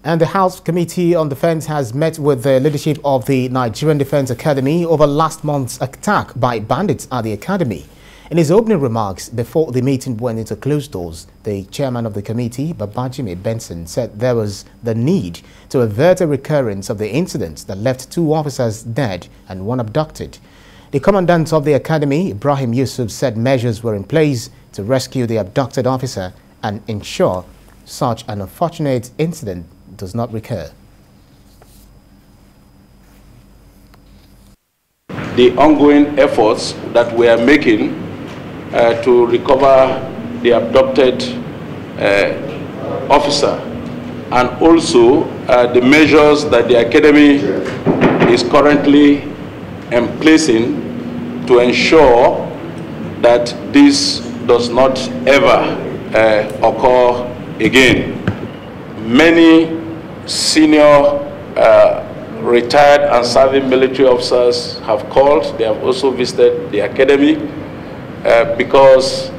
And the House Committee on Defense has met with the leadership of the Nigerian Defense Academy over last month's attack by bandits at the academy. In his opening remarks before the meeting went into closed doors, the chairman of the committee, Babajimi Benson, said there was the need to avert a recurrence of the incident that left 2 officers dead and 1 abducted. The commandant of the academy, IBRAHIM YUSUF, said measures were in place to rescue the abducted officer and ensure such an unfortunate incident does not recur. The ongoing efforts that we are making to recover the abducted officer, and also the measures that the academy is currently placing to ensure that this does not ever occur again. Many senior retired and serving military officers have called. They have also visited the academy because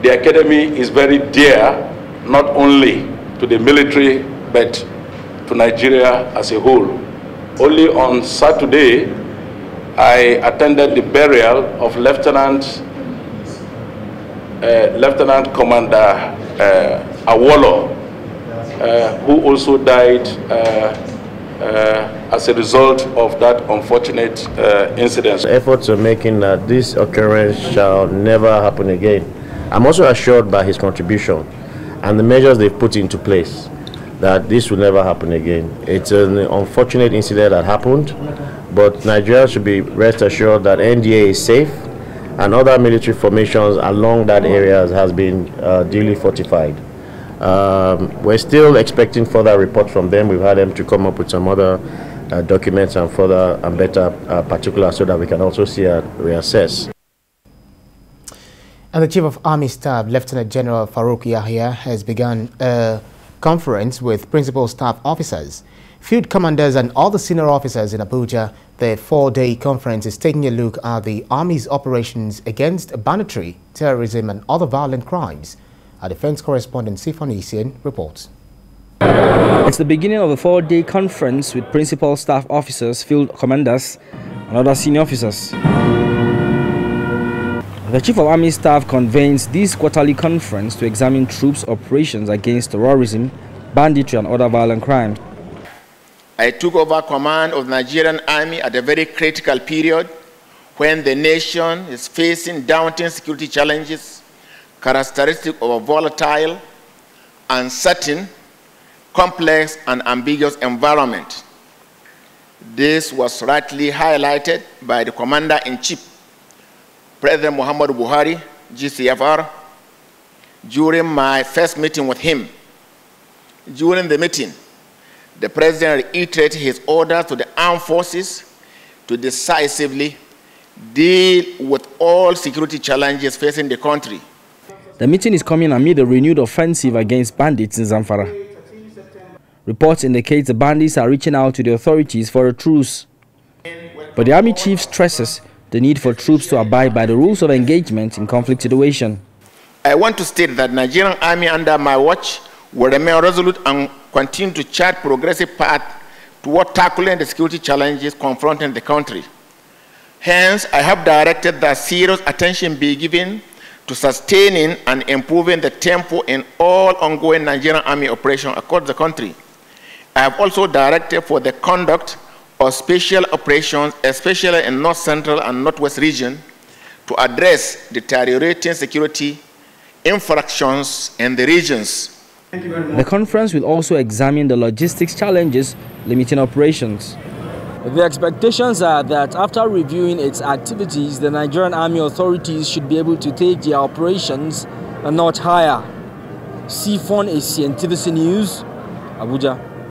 the academy is very dear not only to the military but to Nigeria as a whole. Only on Saturday, I attended the burial of Lieutenant Commander Awolo, who also died as a result of that unfortunate incident. Efforts are making that this occurrence shall never happen again. I'm also assured by his contribution and the measures they've put into place that this will never happen again. It's an unfortunate incident that happened, but Nigeria should be rest assured that NDA is safe and other military formations along that area has been duly fortified. We're still expecting further reports from them. We've had them to come up with some other documents and further and better particulars so that we can also see and reassess. And the Chief of Army Staff, Lieutenant General Faruk Yahaya, has begun a conference with principal staff officers, field commanders and other senior officers in Abuja. The 4-day conference is taking a look at the Army's operations against banditry, terrorism and other violent crimes. Our defense correspondent Sifon Isian reports. It's the beginning of a 4-day conference with principal staff officers, field commanders and other senior officers. The Chief of Army Staff convenes this quarterly conference to examine troops' operations against terrorism, banditry and other violent crimes. I took over command of the Nigerian Army at a very critical period when the nation is facing daunting security challenges characteristic of a volatile, uncertain, complex and ambiguous environment. This was rightly highlighted by the Commander-in-Chief, President Muhammadu Buhari, GCFR, during my first meeting with him. During the meeting, the President reiterated his order to the armed forces to decisively deal with all security challenges facing the country. The meeting is coming amid a renewed offensive against bandits in Zamfara. Reports indicate the bandits are reaching out to the authorities for a truce. But the Army Chief stresses the need for troops to abide by the rules of engagement in conflict situation. I want to state that Nigerian Army under my watch will remain resolute and continue to chart progressive path toward tackling the security challenges confronting the country. Hence, I have directed that serious attention be given to sustaining and improving the tempo in all ongoing Nigerian Army operations across the country. I have also directed for the conduct of special operations, especially in North Central and Northwest region, to address deteriorating security infractions in the regions. The conference will also examine the logistics challenges limiting operations. The expectations are that after reviewing its activities, the Nigerian Army authorities should be able to take their operations a notch higher. Sifon Isian, TVC News, Abuja.